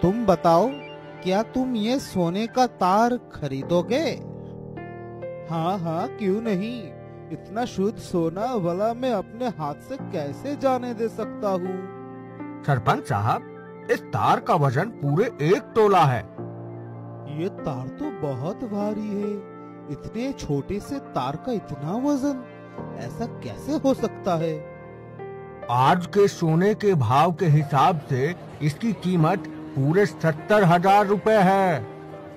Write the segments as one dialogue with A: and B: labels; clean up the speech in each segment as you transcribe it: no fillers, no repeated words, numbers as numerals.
A: तुम बताओ, क्या तुम ये सोने का तार खरीदोगे? हाँ हाँ, क्यों नहीं। इतना शुद्ध सोना भला मैं अपने हाथ से कैसे जाने दे सकता हूँ।
B: सरपंच साहब, इस तार का वजन पूरे 1 तोला है।
A: ये तार तो बहुत भारी है। इतने छोटे से तार का इतना वजन, ऐसा कैसे हो सकता है?
B: आज के सोने के भाव के हिसाब से इसकी कीमत पूरे 70,000 रुपए है।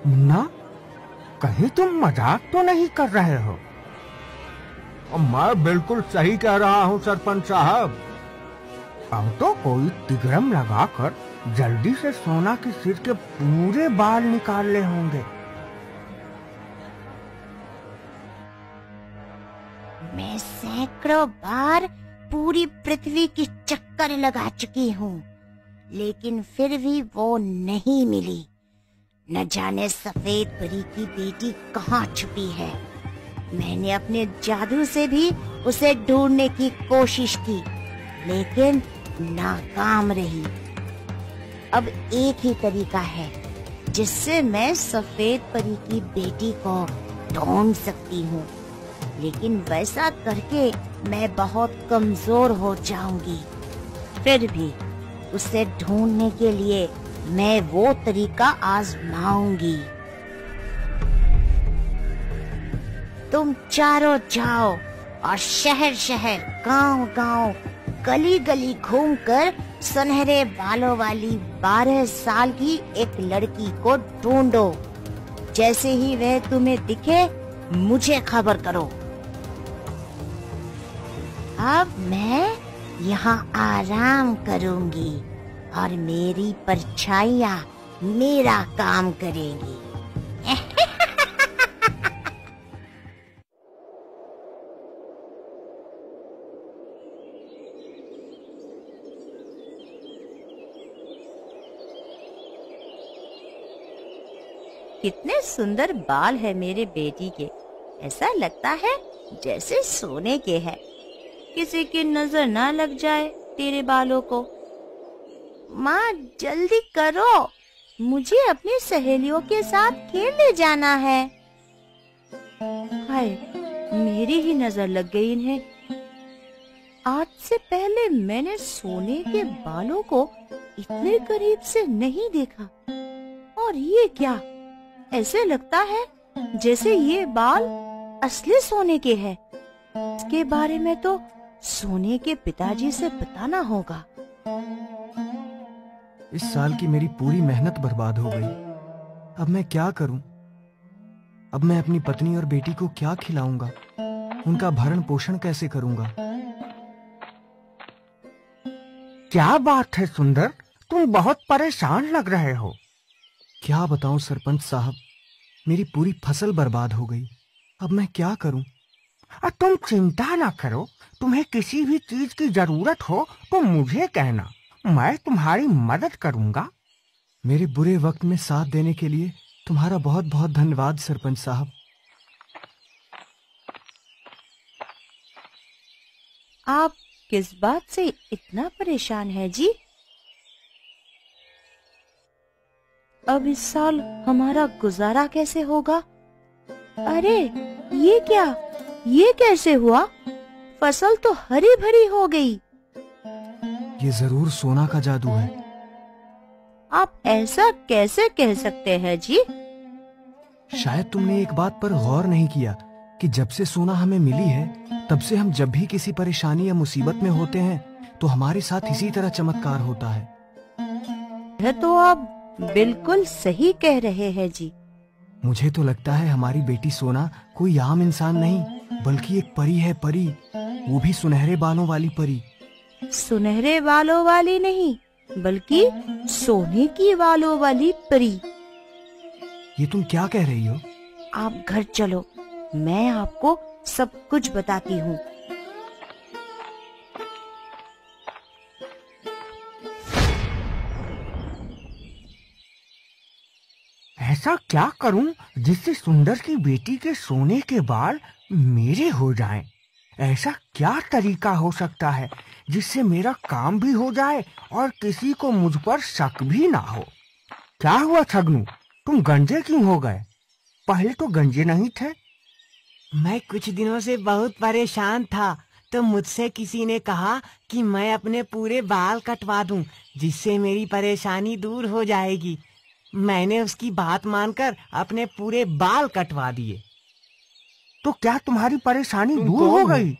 B: मुन्ना, कहीं तुम मजाक तो नहीं कर रहे हो? मैं बिल्कुल सही कह रहा हूँ सरपंच साहब। अब तो कोई तिगड़म लगाकर जल्दी से सोना के सिर के पूरे बाल निकालने होंगे।
C: मैं सैकड़ों बार पूरी पृथ्वी की चक्कर लगा चुकी हूँ, लेकिन फिर भी वो नहीं मिली। न जाने सफेद परी की बेटी कहाँ छुपी है। मैंने अपने जादू से भी उसे ढूंढने की कोशिश की, लेकिन नाकाम रही। अब एक ही तरीका है जिससे मैं सफेद परी की बेटी को ढूंढ सकती हूँ, लेकिन वैसा करके मैं बहुत कमजोर हो जाऊंगी। फिर भी उसे ढूंढने के लिए मैं वो तरीका आजमाऊंगी। तुम चारों जाओ और शहर शहर, गांव गांव, गली गली घूमकर सुनहरे बालों वाली 12 साल की एक लड़की को ढूंढो। जैसे ही वह तुम्हें दिखे, मुझे खबर करो। अब मैं यहाँ आराम करूंगी और मेरी परछाइयाँ मेरा काम करेंगी। कितने सुंदर बाल है मेरे बेटी के। ऐसा लगता है जैसे सोने के हैं। किसी की नजर ना लग जाए तेरे बालों को। माँ, जल्दी करो, मुझे अपनी सहेलियों के साथ खेलने जाना है। हाय, मेरी ही नजर लग गई इन्हें। आज से पहले मैंने सोने के बालों को इतने करीब से नहीं देखा। और ये क्या, ऐसे लगता है जैसे ये बाल असली सोने के हैं। इसके बारे में तो सोने के पिताजी से बताना होगा।
D: इस साल की मेरी पूरी मेहनत बर्बाद हो गई। अब मैं क्या करूं? अब मैं अपनी पत्नी और बेटी को क्या खिलाऊंगा? उनका भरण पोषण कैसे करूंगा?
B: क्या बात है सुंदर, तुम बहुत परेशान लग रहे हो।
D: क्या बताऊं सरपंच साहब, मेरी पूरी फसल बर्बाद हो गई। अब मैं क्या करूं?
B: तुम चिंता ना करो, तुम्हें किसी भी चीज की जरूरत हो तो मुझे कहना, मैं तुम्हारी मदद करूंगा।
D: मेरे बुरे वक्त में साथ देने के लिए तुम्हारा बहुत बहुत धन्यवाद सरपंच साहब।
C: आप किस बात से इतना परेशान है जी? अब इस साल हमारा गुजारा कैसे होगा? अरे ये क्या, ये कैसे हुआ? फसल तो हरी भरी हो गई।
D: ये जरूर सोना का जादू है।
C: आप ऐसा कैसे कह सकते हैं जी?
D: शायद तुमने एक बात पर गौर नहीं किया कि जब से सोना हमें मिली है, तब से हम जब भी किसी परेशानी या मुसीबत में होते हैं तो हमारे साथ इसी तरह चमत्कार होता है।
C: यह तो आप बिल्कुल सही कह रहे हैं जी।
D: मुझे तो लगता है हमारी बेटी सोना कोई आम इंसान नहीं, बल्कि एक परी है। परी, वो भी सुनहरे बालों वाली परी।
C: सुनहरे बालों वाली नहीं, बल्कि सोने की बालों वाली परी।
D: ये तुम क्या कह रही हो?
C: आप घर चलो, मैं आपको सब कुछ बताती हूँ।
B: ऐसा क्या करूं जिससे सुंदर की बेटी के सोने के बाल मेरे हो जाएं? ऐसा क्या तरीका हो सकता है जिससे मेरा काम भी हो जाए और किसी को मुझ पर शक भी ना हो? क्या हुआ छगनू, तुम गंजे क्यों हो गए? पहले तो गंजे नहीं थे।
D: मैं कुछ दिनों से बहुत परेशान था, तो मुझसे किसी ने कहा कि मैं अपने पूरे बाल कटवा दूं, जिससे मेरी परेशानी दूर हो जाएगी। मैंने उसकी बात मानकर अपने पूरे बाल कटवा दिए।
B: तो क्या तुम्हारी परेशानी दूर हो गई?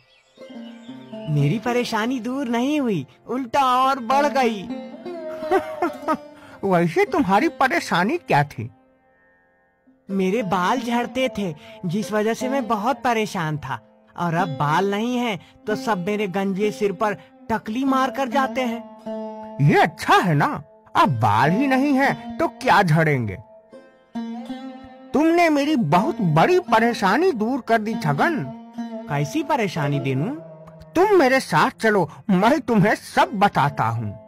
D: मेरी परेशानी दूर नहीं हुई, उल्टा और बढ़ गई।
B: वैसे तुम्हारी परेशानी क्या थी?
D: मेरे बाल झड़ते थे, जिस वजह से मैं बहुत परेशान था। और अब बाल नहीं है तो सब मेरे गंजे सिर पर टकली मार कर जाते हैं।
B: ये अच्छा है ना, अब बाल ही नहीं है तो क्या झड़ेंगे। तुमने मेरी बहुत बड़ी परेशानी दूर कर दी छगन।
D: कैसी परेशानी देनू?
B: तुम मेरे साथ चलो, मैं तुम्हें सब बताता हूँ।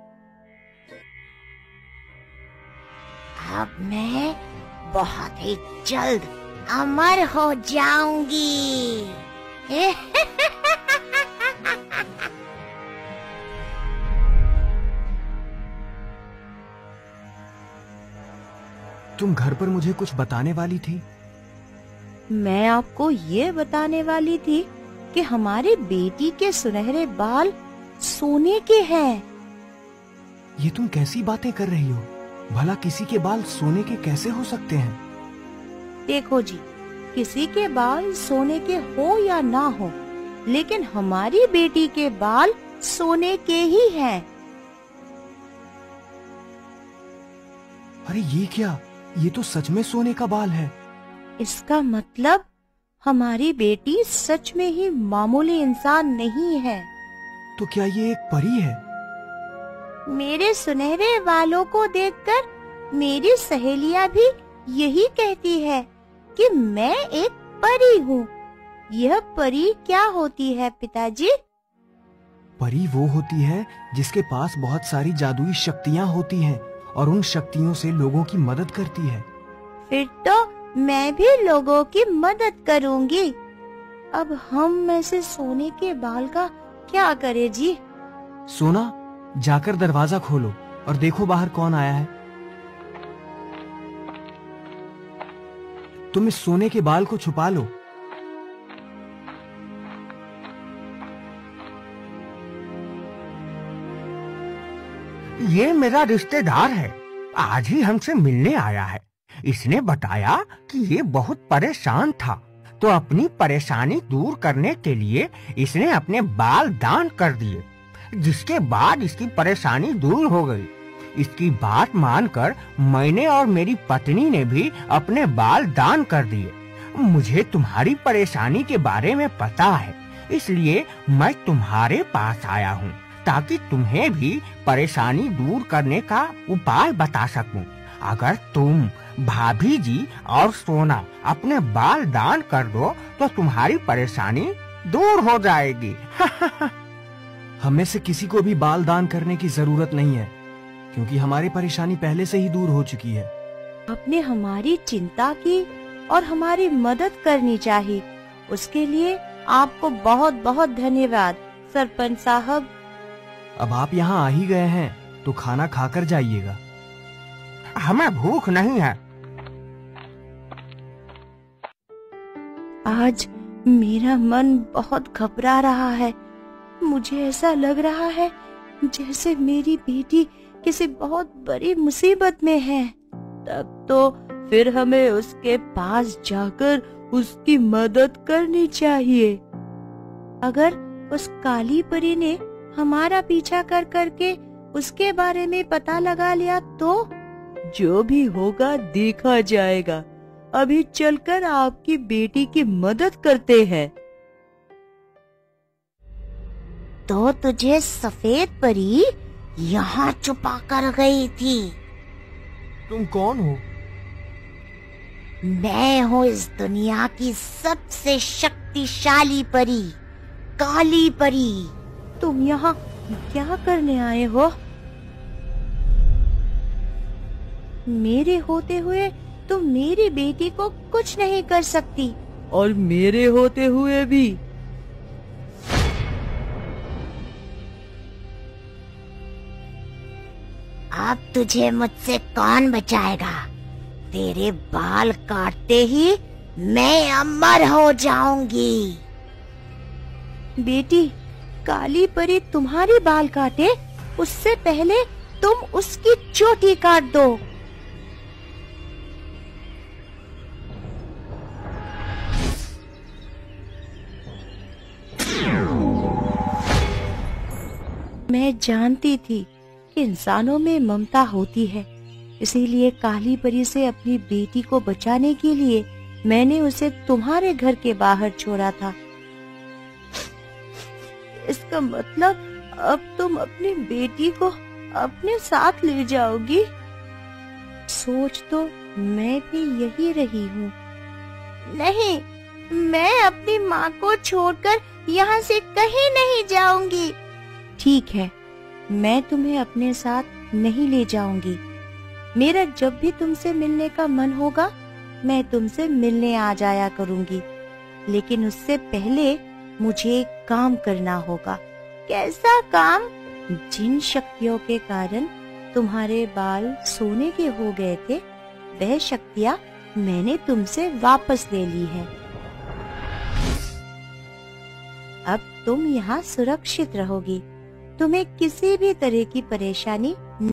C: अब मैं बहुत ही जल्द अमर हो जाऊंगी।
D: तुम घर पर मुझे कुछ बताने वाली थी?
E: मैं आपको ये बताने वाली थी कि हमारी बेटी के सुनहरे बाल सोने के हैं।
D: ये तुम कैसी बातें कर रही हो? भला किसी के बाल सोने के कैसे हो सकते हैं?
E: देखो जी, किसी के बाल सोने के हो या ना हो, लेकिन हमारी बेटी के बाल सोने के ही हैं।
D: अरे ये क्या? ये तो सच में सोने का बाल है।
E: इसका मतलब हमारी बेटी सच में ही मामूली इंसान नहीं है।
D: तो क्या ये एक परी है?
E: मेरे सुनहरे बालों को देखकर मेरी सहेलियां भी यही कहती है कि मैं एक परी हूँ। यह परी क्या होती है पिताजी?
D: परी वो होती है जिसके पास बहुत सारी जादुई शक्तियाँ होती हैं और उन शक्तियों से लोगों की मदद करती है।
E: फिर तो मैं भी लोगों की मदद करूँगी। अब हम में से सोने के बाल का क्या करें जी?
D: सोना, जाकर दरवाजा खोलो और देखो बाहर कौन आया है। तुम इस सोने के बाल को छुपा लो।
B: ये मेरा रिश्तेदार है, आज ही हमसे मिलने आया है। इसने बताया कि ये बहुत परेशान था, तो अपनी परेशानी दूर करने के लिए इसने अपने बाल दान कर दिए, जिसके बाद इसकी परेशानी दूर हो गई। इसकी बात मानकर मैंने और मेरी पत्नी ने भी अपने बाल दान कर दिए। मुझे तुम्हारी परेशानी के बारे में पता है, इसलिए मैं तुम्हारे पास आया हूँ ताकि तुम्हें भी परेशानी दूर करने का उपाय बता सकूं। अगर तुम, भाभी जी और सोना अपने बाल दान कर दो तो तुम्हारी परेशानी दूर हो जाएगी।
D: हमें से किसी को भी बाल दान करने की जरूरत नहीं है, क्योंकि हमारी परेशानी पहले से ही दूर हो चुकी है।
E: आपने हमारी चिंता की और हमारी मदद करनी चाहिए। उसके लिए आपको बहुत बहुत धन्यवाद सरपंच साहब।
D: अब आप यहाँ आ ही गए हैं तो खाना खाकर जाइएगा।
B: हमें भूख नहीं है।
E: आज मेरा मन बहुत घबरा रहा है। मुझे ऐसा लग रहा है जैसे मेरी बेटी किसी बहुत बड़ी मुसीबत में है। तब तो फिर हमें उसके पास जाकर उसकी मदद करनी चाहिए। अगर उस काली परी ने हमारा पीछा कर करके उसके बारे में पता लगा लिया तो जो भी होगा देखा जाएगा। अभी चलकर आपकी बेटी की मदद करते हैं।
C: तो तुझे सफेद परी यहाँ छुपा कर गई थी।
D: तुम कौन हो?
C: मैं हूँ इस दुनिया की सबसे शक्तिशाली परी, काली परी।
E: तुम यहाँ क्या करने आए हो? मेरे होते हुए तुम मेरी बेटी को कुछ नहीं कर सकती, और मेरे होते हुए भी।
C: अब तुझे मुझसे कौन बचाएगा? तेरे बाल काटते ही मैं अमर हो जाऊंगी।
E: बेटी, काली परी तुम्हारे बाल काटे उससे पहले तुम उसकी चोटी काट दो। मैं जानती थी कि इंसानों में ममता होती है, इसीलिए काली परी से अपनी बेटी को बचाने के लिए मैंने उसे तुम्हारे घर के बाहर छोड़ा था। इसका मतलब अब तुम अपनी बेटी को अपने साथ ले जाओगी? सोच तो मैं भी यही रही हूँ। नहीं, मैं अपनी माँ को छोड़कर यहाँ से कहीं नहीं जाऊंगी। ठीक है, मैं तुम्हें अपने साथ नहीं ले जाऊंगी। मेरा जब भी तुमसे मिलने का मन होगा मैं तुमसे मिलने आ जाया करूंगी, लेकिन उससे पहले मुझे एक काम करना होगा। कैसा काम? जिन शक्तियों के कारण तुम्हारे बाल सोने के हो गए थे, वह शक्तियाँ मैंने तुमसे वापस ले ली है। अब तुम यहाँ सुरक्षित रहोगी। तुम्हें किसी भी तरह की परेशानी